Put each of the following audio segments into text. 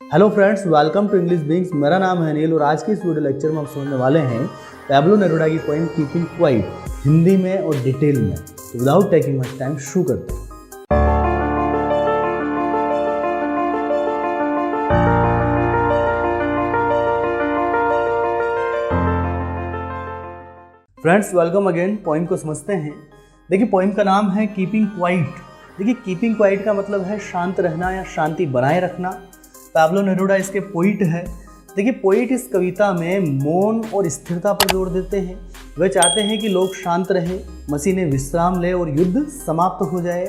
Hello friends, welcome to English beings. मेरा नाम है अनिल और आज के इस वीडियो लेक्चर में हम समझने वाले हैं पैब्लो नेरुदा की पोएम कीपिंग क्वाइट हिंदी में और डिटेल में। तो विदाउट टेकिंग मच टाइम शुरू करते हैं। Friends, welcome again. पोएम को समझते हैं। देखिए, पोएम का नाम है कीपिंग क्वाइट। देखिए, कीपिंग क्वाइट का मतलब है शांत रहना या शांति बनाए रखना। पैब्लो नेरुदा इसके पोइट है। देखिए, पोइट इस कविता में मौन और स्थिरता पर जोर देते हैं। वे चाहते हैं कि लोग शांत रहें, मशीनें विश्राम लें और युद्ध समाप्त हो जाए।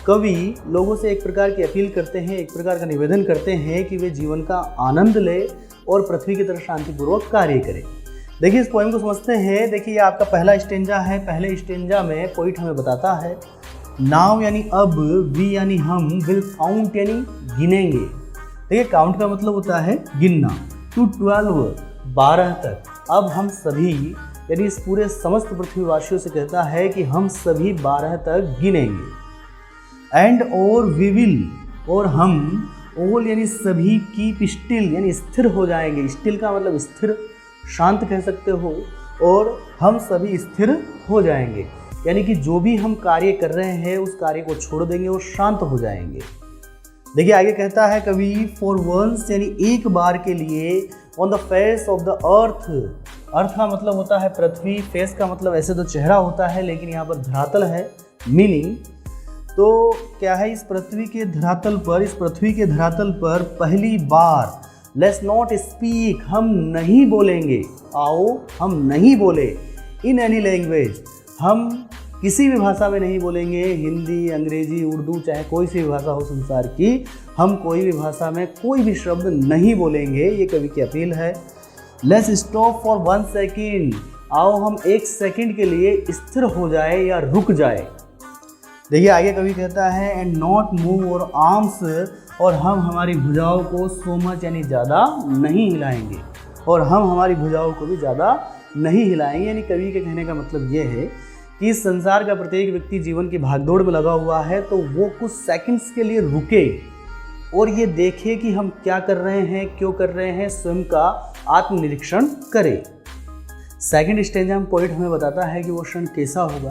कवि लोगों से एक प्रकार की अपील करते हैं, एक प्रकार का निवेदन करते हैं कि वे जीवन का आनंद लें और पृथ्वी की तरह शांतिपूर्वक कार्य करें। देखिए, इस पोएम को समझते हैं। देखिए, ये आपका पहला स्टेंजा है। पहले स्टेंजा में पोइट हमें बताता है नाउ यानी अब, वी यानी हम, विल काउंट यानी गिनेंगे। देखिए, काउंट का मतलब होता है गिनना। टू 12 12 तक। अब हम सभी यानी इस पूरे समस्त पृथ्वीवासियों से कहता है कि हम सभी 12 तक गिनेंगे। एंड और वी विल, और हम, ऑल यानी सभी, कीप स्टिल यानी स्थिर हो जाएंगे। स्टिल का मतलब स्थिर, शांत कह सकते हो। और हम सभी स्थिर हो जाएंगे यानी कि जो भी हम कार्य कर रहे हैं उस कार्य को छोड़ देंगे और शांत हो जाएंगे। देखिए, आगे कहता है कवि फॉर वंस यानी एक बार के लिए, on the face of the earth. Earth का मतलब होता है पृथ्वी, फेस का मतलब ऐसे तो चेहरा होता है लेकिन यहाँ पर धरातल है मीनिंग। तो क्या है, इस पृथ्वी के धरातल पर पहली बार लेट्स नॉट स्पीक, हम नहीं बोलेंगे। आओ हम नहीं बोले। इन एनी लैंग्वेज, हम किसी भी भाषा में नहीं बोलेंगे। हिंदी, अंग्रेजी, उर्दू, चाहे कोई सी भी भाषा हो संसार की, हम कोई भी भाषा में कोई भी शब्द नहीं बोलेंगे। ये कवि की अपील है। लेट्स स्टॉप फॉर 1 सेकेंड, आओ हम 1 सेकेंड के लिए स्थिर हो जाए या रुक जाए। देखिए, आगे कवि कहता है एंड नॉट मूव और आर्म्स, और हम हमारी भुजाओं को सो मच यानी ज़्यादा नहीं हिलाएंगे। और हम हमारी भुजाओं को भी ज़्यादा नहीं हिलाएंगे। यानी कवि के कहने का मतलब ये है कि इस संसार का प्रत्येक व्यक्ति जीवन की भागदौड़ में लगा हुआ है, तो वो कुछ सेकंड्स के लिए रुके और ये देखे कि हम क्या कर रहे हैं, क्यों कर रहे हैं, स्वयं का आत्मनिरीक्षण करे। सेकंड स्टेंजा में पोइट हमें बताता है कि वो क्षण कैसा होगा।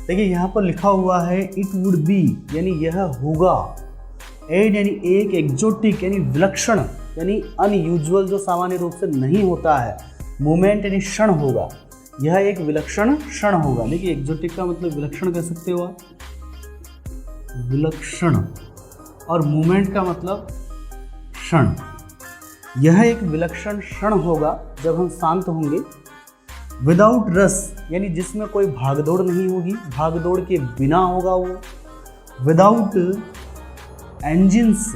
देखिए, यहाँ पर लिखा हुआ है इट वुड बी यानी यह होगा। एड यानी एक, एक्जोटिक यानी विलक्षण यानी अनयूजुअल, जो सामान्य रूप से नहीं होता है। मोमेंट यानी क्षण होगा, यह एक विलक्षण क्षण होगा। देखिए, एक्जोटिक का मतलब विलक्षण कह सकते हो आप, विलक्षण, और मूवमेंट का मतलब क्षण। यह एक विलक्षण क्षण होगा जब हम शांत होंगे। विदाउट रस यानी जिसमें कोई भागदौड़ नहीं होगी, भागदौड़ के बिना होगा वो। विदाउट इंजन्स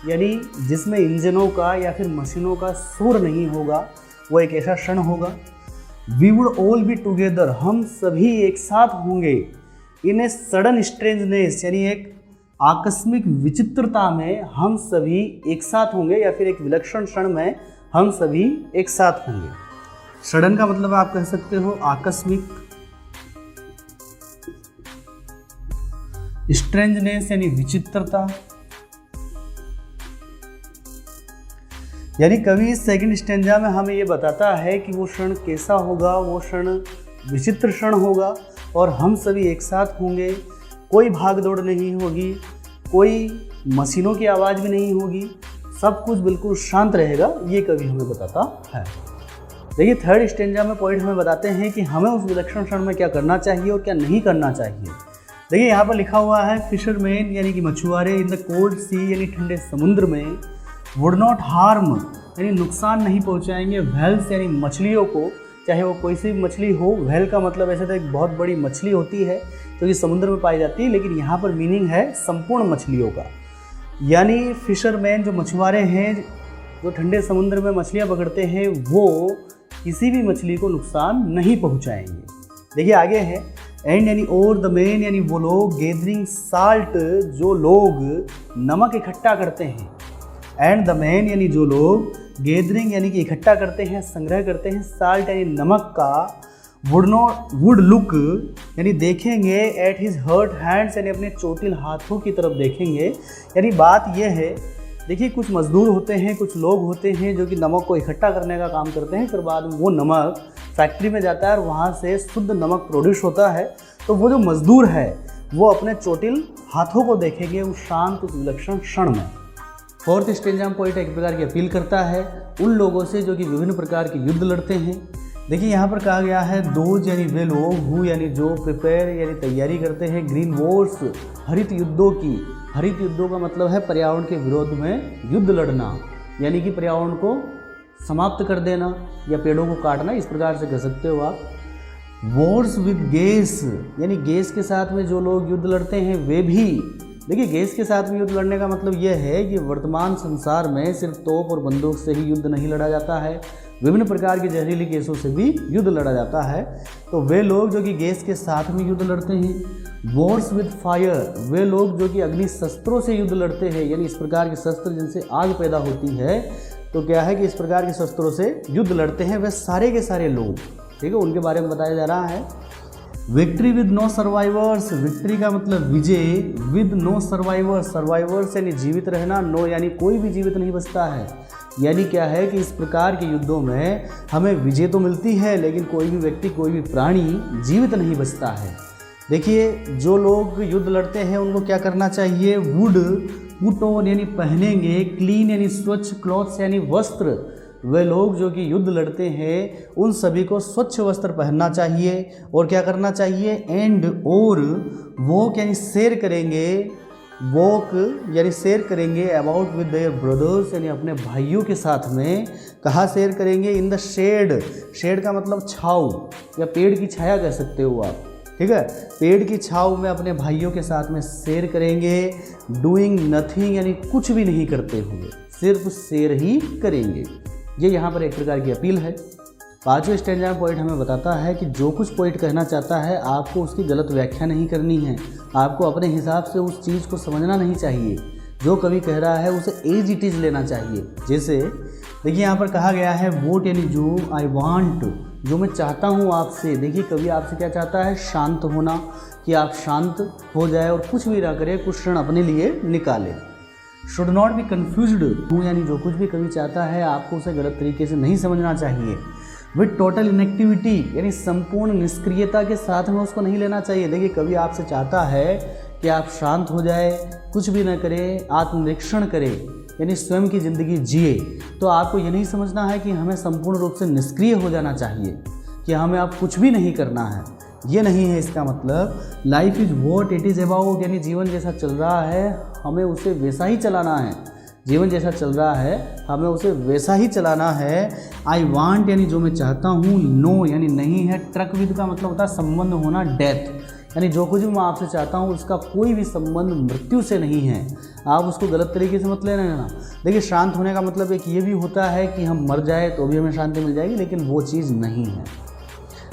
यानी जिसमें इंजनों का या फिर मशीनों का शोर नहीं होगा, वो एक ऐसा क्षण होगा। We would all be together, हम सभी एक साथ होंगे। इन ए सडन स्ट्रेंजनेस यानी एक आकस्मिक विचित्रता में हम सभी एक साथ होंगे, या फिर एक विलक्षण क्षण में हम सभी एक साथ होंगे। सडन का मतलब आप कह सकते हो आकस्मिक। स्ट्रेंजनेस यानी विचित्रता। यानी कवि सेकंड स्टेंजा में हमें ये बताता है कि वो क्षण कैसा होगा, वो क्षण विचित्र क्षण होगा और हम सभी एक साथ होंगे। कोई भागदौड़ नहीं होगी, कोई मशीनों की आवाज़ भी नहीं होगी, सब कुछ बिल्कुल शांत रहेगा, ये कवि हमें बताता है। देखिए, थर्ड स्टेंजा में पोइट हमें बताते हैं कि हमें उस विलक्षण क्षण में क्या करना चाहिए और क्या नहीं करना चाहिए। देखिए, यहाँ पर लिखा हुआ है फिशरमैन यानी कि मछुआरे इन द कोल्ड सी यानी ठंडे समुद्र में, वुड नॉट हार्म यानी नुकसान नहीं पहुंचाएंगे, व्हेल्स यानी मछलियों को, चाहे वो कोई सी भी मछली हो। व्हेल का मतलब ऐसे तो एक बहुत बड़ी मछली होती है जो कि समुद्र में पाई जाती है, लेकिन यहाँ पर मीनिंग है संपूर्ण मछलियों का। यानी फिशरमैन जो मछुआरे हैं, जो ठंडे समुद्र में मछलियाँ पकड़ते हैं, वो किसी भी मछली को नुकसान नहीं पहुँचाएंगे। देखिए, आगे है एंड यानी और, द मैन यानी वो लोग, गैदरिंग साल्ट जो लोग नमक इकट्ठा करते हैं। एंड द मैन यानी जो लोग, गैदरिंग यानी कि इकट्ठा करते हैं, संग्रह करते हैं, साल्ट यानी नमक का। वुड लुक यानी देखेंगे, एट हिज हर्ट हैंड्स यानी अपने चोटिल हाथों की तरफ देखेंगे। यानी बात यह है, देखिए कुछ मजदूर होते हैं, कुछ लोग होते हैं जो कि नमक को इकट्ठा करने का काम करते हैं, फिर बाद में वो नमक फैक्ट्री में जाता है और वहाँ से शुद्ध नमक प्रोड्यूस होता है। तो वो जो मजदूर है वो अपने चोटिल हाथों को देखेंगे उस शांत उस विलक्षण क्षण में। फोर्थ स्टेंजा में पोइट एक प्रकार की अपील करता है उन लोगों से जो कि विभिन्न प्रकार के युद्ध लड़ते हैं। देखिए यहाँ पर कहा गया है दोज यानी वे लोग, हु यानी जो, प्रिपेयर यानी तैयारी करते हैं, ग्रीन वॉर्स हरित युद्धों की। हरित युद्धों का मतलब है पर्यावरण के विरोध में युद्ध लड़ना, यानी कि पर्यावरण को समाप्त कर देना या पेड़ों को काटना, इस प्रकार से कह सकते हो आप। वॉर्स विद गैस यानी गैस के साथ में जो लोग युद्ध लड़ते हैं वे भी। देखिए गैस के साथ में युद्ध लड़ने का मतलब यह है कि वर्तमान संसार में सिर्फ तोप और बंदूक से ही युद्ध नहीं लड़ा जाता है, विभिन्न प्रकार के जहरीली गैसों से भी युद्ध लड़ा जाता है। तो वे लोग जो कि गैस के साथ में युद्ध लड़ते हैं। वॉर्स विद फायर वे लोग जो कि अग्नि शस्त्रों से युद्ध लड़ते हैं, यानी इस प्रकार के शस्त्र जिनसे आग पैदा होती है। तो क्या है कि इस प्रकार के शस्त्रों से युद्ध लड़ते हैं वे सारे के सारे लोग, ठीक है, उनके बारे में बताया जा रहा है। Victory with no survivors, victory का मतलब विजय, विद नो सर्वाइवर्स, सर्वाइवर्स यानी जीवित रहना, नो यानी कोई भी जीवित नहीं बचता है। यानी क्या है कि इस प्रकार के युद्धों में हमें विजय तो मिलती है लेकिन कोई भी व्यक्ति कोई भी प्राणी जीवित नहीं बचता है। देखिए जो लोग युद्ध लड़ते हैं उनको क्या करना चाहिए, वुड पुट ऑन यानी पहनेंगे, क्लीन यानी स्वच्छ, क्लॉथ्स यानी वस्त्र। वे लोग जो कि युद्ध लड़ते हैं उन सभी को स्वच्छ वस्त्र पहनना चाहिए और क्या करना चाहिए, एंड और वॉक यानी शेयर करेंगे, वॉक यानी शेयर करेंगे अबाउट विद देयर ब्रदर्स यानी अपने भाइयों के साथ में। कहाँ शेयर करेंगे, इन द शेड, शेड का मतलब छाव या पेड़ की छाया कह सकते हो आप, ठीक है, पेड़ की छाव में अपने भाइयों के साथ में शेयर करेंगे। डूइंग नथिंग यानी कुछ भी नहीं करते हुए सिर्फ शेयर ही करेंगे। ये यहाँ पर एक प्रकार की अपील है। पांचवें स्टैंजा पॉइंट हमें बताता है कि जो कुछ पॉइंट कहना चाहता है आपको उसकी गलत व्याख्या नहीं करनी है, आपको अपने हिसाब से उस चीज़ को समझना नहीं चाहिए। जो कवि कह रहा है उसे एज इट इज़ लेना चाहिए। जैसे देखिए यहाँ पर कहा गया है वोट यानी जो, आई वांट जो मैं चाहता हूँ आपसे। देखिए कवि आपसे क्या चाहता है, शांत होना, कि आप शांत हो जाए और कुछ भी ना करें, कुछ क्षण अपने लिए निकालें। शुड नॉट बी कन्फ्यूज्ड हूँ यानी जो कुछ भी कवि चाहता है आपको उसे गलत तरीके से नहीं समझना चाहिए। विद टोटल इनएक्टिविटी यानी संपूर्ण निष्क्रियता के साथ में उसको नहीं लेना चाहिए। देखिए कवि आपसे चाहता है कि आप शांत हो जाए, कुछ भी न करें, आत्मनिरीक्षण करें यानी स्वयं की ज़िंदगी जिए। तो आपको ये नहीं समझना है कि हमें संपूर्ण रूप से निष्क्रिय हो जाना चाहिए, कि हमें अब कुछ भी नहीं करना है, ये नहीं है इसका मतलब। Life is what it is about यानी जीवन जैसा चल रहा है हमें उसे वैसा ही चलाना है, जीवन जैसा चल रहा है हमें उसे वैसा ही चलाना है। आई वांट यानी जो मैं चाहता हूँ, नो यानी नहीं है, ट्रक विद का मतलब होता है संबंध होना, डेथ यानी जो कुछ भी मैं आपसे चाहता हूँ उसका कोई भी संबंध मृत्यु से नहीं है, आप उसको गलत तरीके से मत लेना। देखिए शांत होने का मतलब एक ये भी होता है कि हम मर जाए तो भी हमें शांति मिल जाएगी, लेकिन वो चीज़ नहीं है।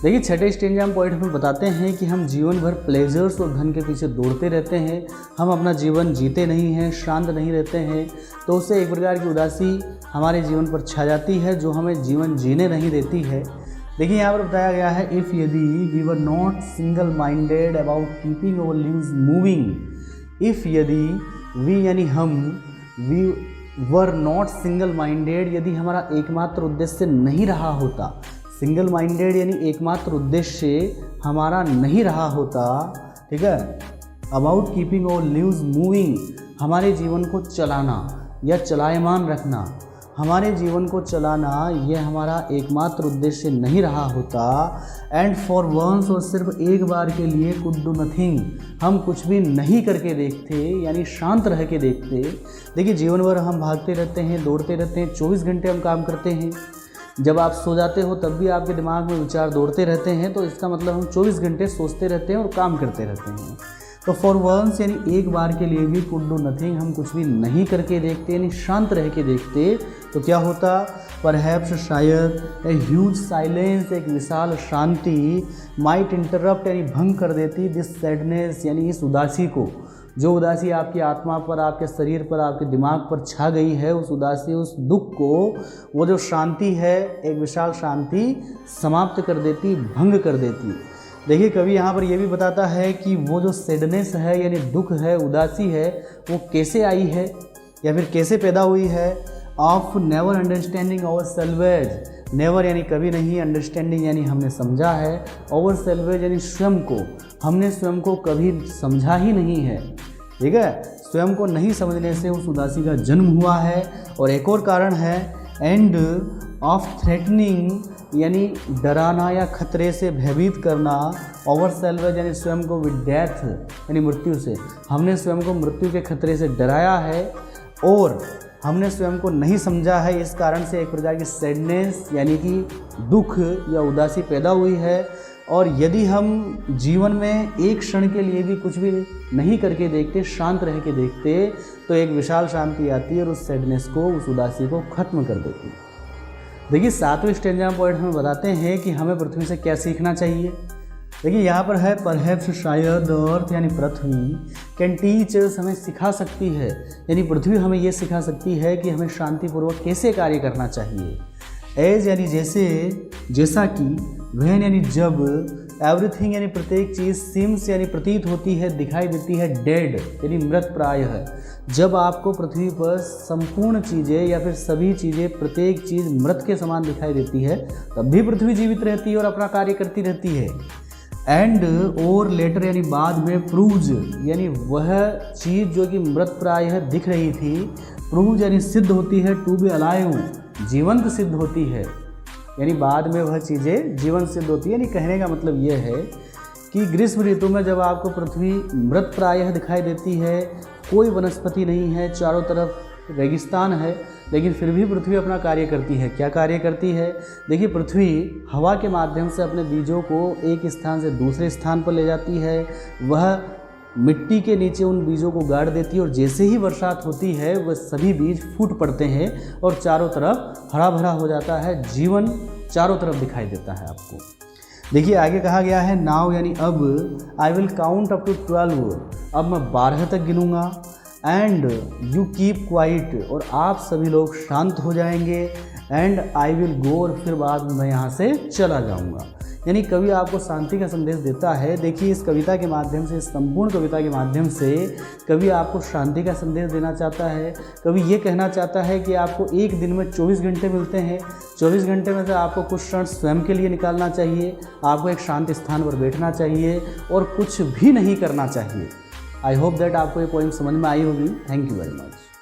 देखिए छठे स्टेंजा पॉइंट में बताते हैं कि हम जीवन भर प्लेजर्स और धन के पीछे दौड़ते रहते हैं, हम अपना जीवन जीते नहीं हैं, शांत नहीं रहते हैं, तो उससे एक प्रकार की उदासी हमारे जीवन पर छा जाती है जो हमें जीवन जीने नहीं देती है। देखिए यहाँ पर बताया गया है, इफ़ यदि we were not single minded about keeping our lives moving, if यदि वी यानी हम, we were not single minded यदि हमारा एकमात्र उद्देश्य नहीं रहा होता, सिंगल माइंडेड यानी एकमात्र उद्देश्य हमारा नहीं रहा होता, ठीक है, about keeping our lives moving हमारे जीवन को चलाना या चलायमान रखना, हमारे जीवन को चलाना ये हमारा एकमात्र उद्देश्य नहीं रहा होता। एंड फॉर वंस और सिर्फ एक बार के लिए कुड डू नथिंग हम कुछ भी नहीं करके देखते यानी शांत रह के देखते। देखिए जीवन भर हम भागते रहते हैं, दौड़ते रहते हैं, 24 घंटे हम काम करते हैं, जब आप सो जाते हो तब भी आपके दिमाग में विचार दौड़ते रहते हैं, तो इसका मतलब हम 24 घंटे सोचते रहते हैं और काम करते रहते हैं। तो फॉर वंस यानी एक बार के लिए भी कुड डू नथिंग हम कुछ भी नहीं करके देखते यानी शांत रह के देखते, तो क्या होता, परहैप्स शायद ए ह्यूज साइलेंस एक विशाल शांति माइट इंटरप्ट यानी भंग कर देती दिस सैडनेस यानी इस उदासी को, जो उदासी आपकी आत्मा पर, आपके शरीर पर, आपके दिमाग पर छा गई है, उस उदासी उस दुख को वो जो शांति है एक विशाल शांति समाप्त कर देती, भंग कर देती। देखिए कवि यहाँ पर यह भी बताता है कि वो जो सैडनेस है यानी दुख है, उदासी है, वो कैसे आई है, या फिर कैसे पैदा हुई है, of never understanding our salvage, never यानी कभी नहीं, अंडरस्टैंडिंग यानी हमने समझा है, आवर सेल्वेज यानी स्वयं को, हमने स्वयं को कभी समझा ही नहीं है, ठीक है, स्वयं को नहीं समझने से उस उदासी का जन्म हुआ है। और एक और कारण है एंड ऑफ थ्रेटनिंग यानी डराना या खतरे से भयभीत करना, ओवर सेल्वेज यानी स्वयं को विद डेथ यानी मृत्यु से, हमने स्वयं को मृत्यु के खतरे से डराया है और हमने स्वयं को नहीं समझा है, इस कारण से एक प्रकार की सैडनेस यानी कि दुख या उदासी पैदा हुई है। और यदि हम जीवन में एक क्षण के लिए भी कुछ भी नहीं करके देखते, शांत रह के देखते, तो एक विशाल शांति आती है और उस सैडनेस को, उस उदासी को खत्म कर देती है। देखिए 7वें स्टेंजा पॉइंट हमें बताते हैं कि हमें पृथ्वी से क्या सीखना चाहिए। देखिए यहाँ पर है परहैप्स शायद अर्थ यानी पृथ्वी कैन टीच अस, हमें सिखा सकती है, यानी पृथ्वी हमें ये सिखा सकती है कि हमें शांतिपूर्वक कैसे कार्य करना चाहिए। एज यानी जैसे, जैसा कि, व्हेन यानी जब, एवरीथिंग यानी प्रत्येक चीज़, सिम्स यानी प्रतीत होती है, दिखाई देती है, डेड यानी मृत प्राय है। जब आपको पृथ्वी पर संपूर्ण चीज़ें या फिर सभी चीज़ें, प्रत्येक चीज़ मृत के समान दिखाई देती है, तब भी पृथ्वी जीवित रहती है और अपना कार्य करती रहती है। एंड और लेटर यानी बाद में, प्रूव्स यानी वह चीज़ जो कि मृत प्राय है दिख रही थी, प्रूव्स यानी सिद्ध होती है, टू बी अलाइव जीवंत सिद्ध होती है, यानी बाद में वह चीज़ें जीवन सिद्ध होती है। यानी कहने का मतलब यह है कि ग्रीष्म ऋतु में जब आपको पृथ्वी मृत प्रायः दिखाई देती है, कोई वनस्पति नहीं है, चारों तरफ रेगिस्तान है, लेकिन फिर भी पृथ्वी अपना कार्य करती है। क्या कार्य करती है? देखिए पृथ्वी हवा के माध्यम से अपने बीजों को एक स्थान से दूसरे स्थान पर ले जाती है, वह मिट्टी के नीचे उन बीजों को गाड़ देती है और जैसे ही बरसात होती है वह सभी बीज फूट पड़ते हैं और चारों तरफ हरा भरा हो जाता है, जीवन चारों तरफ दिखाई देता है आपको। देखिए आगे कहा गया है नाउ यानी अब, I will count up to 12, अब मैं 12 तक गिनूंगा, एंड यू कीप क्वाइट और आप सभी लोग शांत हो जाएंगे, एंड आई विल गो और फिर बाद में मैं यहाँ से चला जाऊँगा। यानी कवि आपको शांति का संदेश देता है। देखिए इस कविता के माध्यम से, इस संपूर्ण कविता के माध्यम से कवि आपको शांति का संदेश देना चाहता है। कवि ये कहना चाहता है कि आपको एक दिन में 24 घंटे मिलते हैं, 24 घंटे में से आपको कुछ क्षण स्वयं के लिए निकालना चाहिए, आपको एक शांत स्थान पर बैठना चाहिए और कुछ भी नहीं करना चाहिए। आई होप दैट आपको ये पॉइंट समझ में आई होगी। Thank you very much.